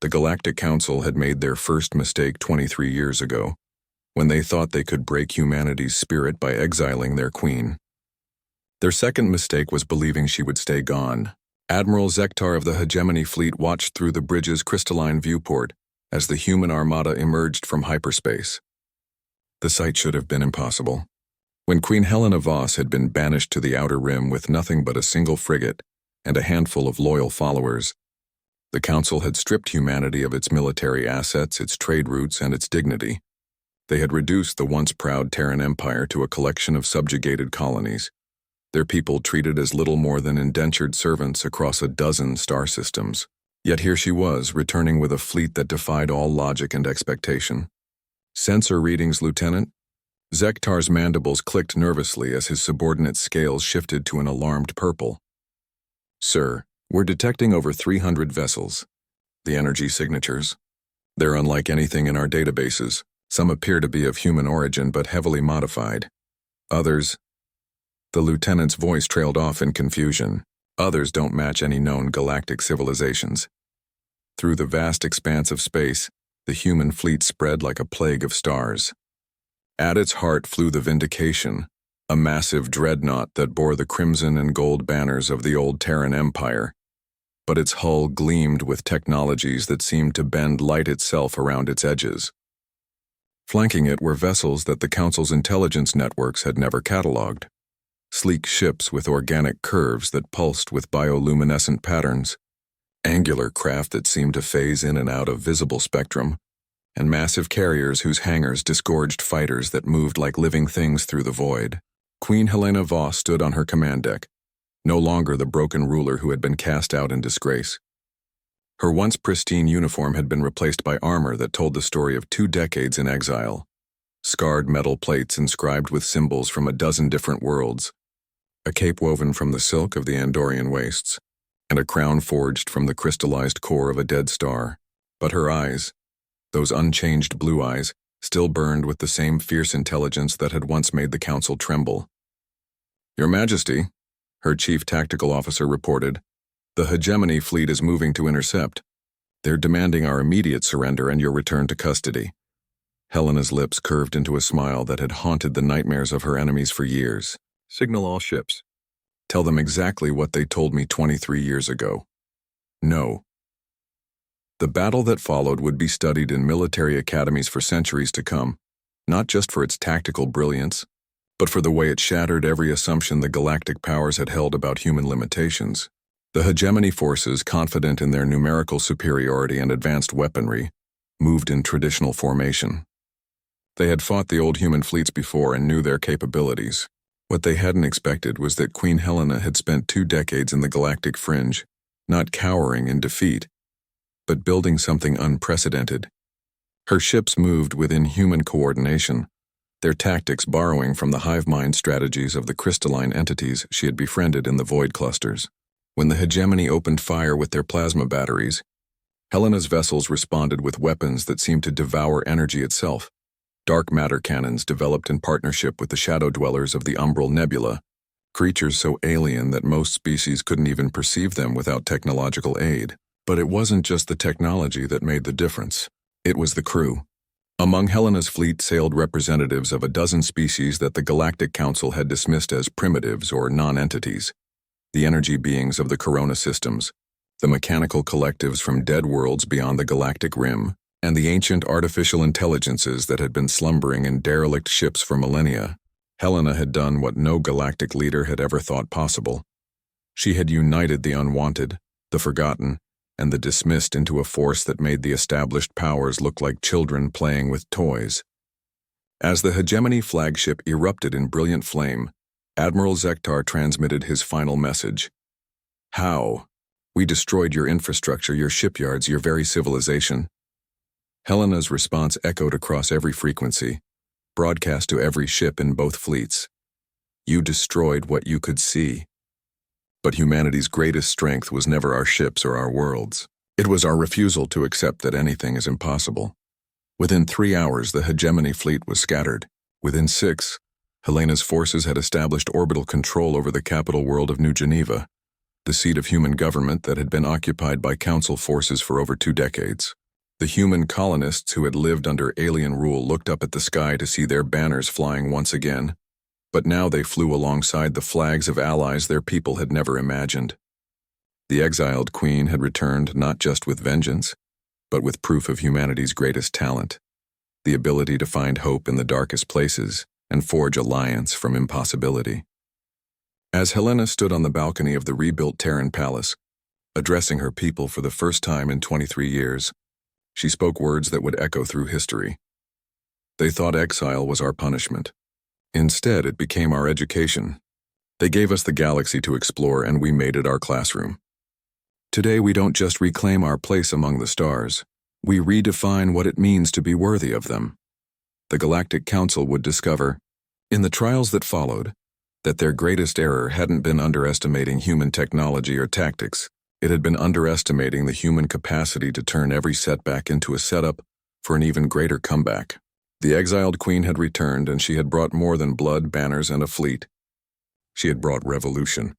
The Galactic Council had made their first mistake 23 years ago, when they thought they could break humanity's spirit by exiling their queen. Their second mistake was believing she would stay gone. Admiral Zektar of the Hegemony Fleet watched through the bridge's crystalline viewport as the human armada emerged from hyperspace. The sight should have been impossible. When Queen Helena Voss had been banished to the Outer Rim with nothing but a single frigate and a handful of loyal followers, the Council had stripped humanity of its military assets, its trade routes, and its dignity. They had reduced the once proud Terran Empire to a collection of subjugated colonies, their people treated as little more than indentured servants across a dozen star systems. Yet here she was, returning with a fleet that defied all logic and expectation. "Sensor readings, Lieutenant." Zektar's mandibles clicked nervously as his subordinate's scales shifted to an alarmed purple. "Sir, we're detecting over 300 vessels. The energy signatures. They're unlike anything in our databases. Some appear to be of human origin but heavily modified. Others..." The lieutenant's voice trailed off in confusion. "Others don't match any known galactic civilizations." Through the vast expanse of space, the human fleet spread like a plague of stars. At its heart flew the Vindication, a massive dreadnought that bore the crimson and gold banners of the old Terran Empire, but its hull gleamed with technologies that seemed to bend light itself around its edges. Flanking it were vessels that the Council's intelligence networks had never catalogued. Sleek ships with organic curves that pulsed with bioluminescent patterns, angular craft that seemed to phase in and out of visible spectrum, and massive carriers whose hangars disgorged fighters that moved like living things through the void. Queen Helena Voss stood on her command deck, no longer the broken ruler who had been cast out in disgrace. Her once pristine uniform had been replaced by armor that told the story of 2 decades in exile, scarred metal plates inscribed with symbols from a dozen different worlds, a cape woven from the silk of the Andorian wastes, and a crown forged from the crystallized core of a dead star. But her eyes, those unchanged blue eyes, still burned with the same fierce intelligence that had once made the Council tremble. "Your Majesty," her chief tactical officer reported, "the Hegemony Fleet is moving to intercept. They're demanding our immediate surrender and your return to custody." Helena's lips curved into a smile that had haunted the nightmares of her enemies for years. "Signal all ships. Tell them exactly what they told me 23 years ago. No." The battle that followed would be studied in military academies for centuries to come, not just for its tactical brilliance, but for the way it shattered every assumption the galactic powers had held about human limitations. The Hegemony forces, confident in their numerical superiority and advanced weaponry, moved in traditional formation. They had fought the old human fleets before and knew their capabilities. What they hadn't expected was that Queen Helena had spent 2 decades in the galactic fringe, not cowering in defeat, but building something unprecedented. Her ships moved within human coordination, their tactics borrowing from the hive mind strategies of the crystalline entities she had befriended in the void clusters. When the Hegemony opened fire with their plasma batteries, Helena's vessels responded with weapons that seemed to devour energy itself. Dark matter cannons developed in partnership with the shadow dwellers of the Umbral Nebula, creatures so alien that most species couldn't even perceive them without technological aid. But it wasn't just the technology that made the difference. It was the crew. Among Helena's fleet sailed representatives of a dozen species that the Galactic Council had dismissed as primitives or non-entities. The energy beings of the Corona systems, the mechanical collectives from dead worlds beyond the galactic rim, and the ancient artificial intelligences that had been slumbering in derelict ships for millennia. Helena had done what no galactic leader had ever thought possible. She had united the unwanted, the forgotten, and the dismissed into a force that made the established powers look like children playing with toys. As the Hegemony flagship erupted in brilliant flame, Admiral Zektar transmitted his final message. "How? We destroyed your infrastructure, your shipyards, your very civilization." Helena's response echoed across every frequency, broadcast to every ship in both fleets. "You destroyed what you could see." But humanity's greatest strength was never our ships or our worlds. It was our refusal to accept that anything is impossible. Within 3 hours, the Hegemony fleet was scattered. Within 6, Helena's forces had established orbital control over the capital world of New Geneva. the seat of human government that had been occupied by council forces for over 2 decades. The human colonists who had lived under alien rule looked up at the sky to see their banners flying once again, but now they flew alongside the flags of allies their people had never imagined. The exiled queen had returned not just with vengeance, but with proof of humanity's greatest talent, the ability to find hope in the darkest places and forge alliance from impossibility. As Helena stood on the balcony of the rebuilt Terran palace, addressing her people for the first time in 23 years, she spoke words that would echo through history. They thought exile was our punishment. Instead, it became our education. They gave us the galaxy to explore, and we made it our classroom. Today, we don't just reclaim our place among the stars. We redefine what it means to be worthy of them. The Galactic Council would discover, in the trials that followed, that their greatest error hadn't been underestimating human technology or tactics. It had been underestimating the human capacity to turn every setback into a setup for an even greater comeback. The exiled queen had returned, and she had brought more than blood, banners, and a fleet. She had brought revolution.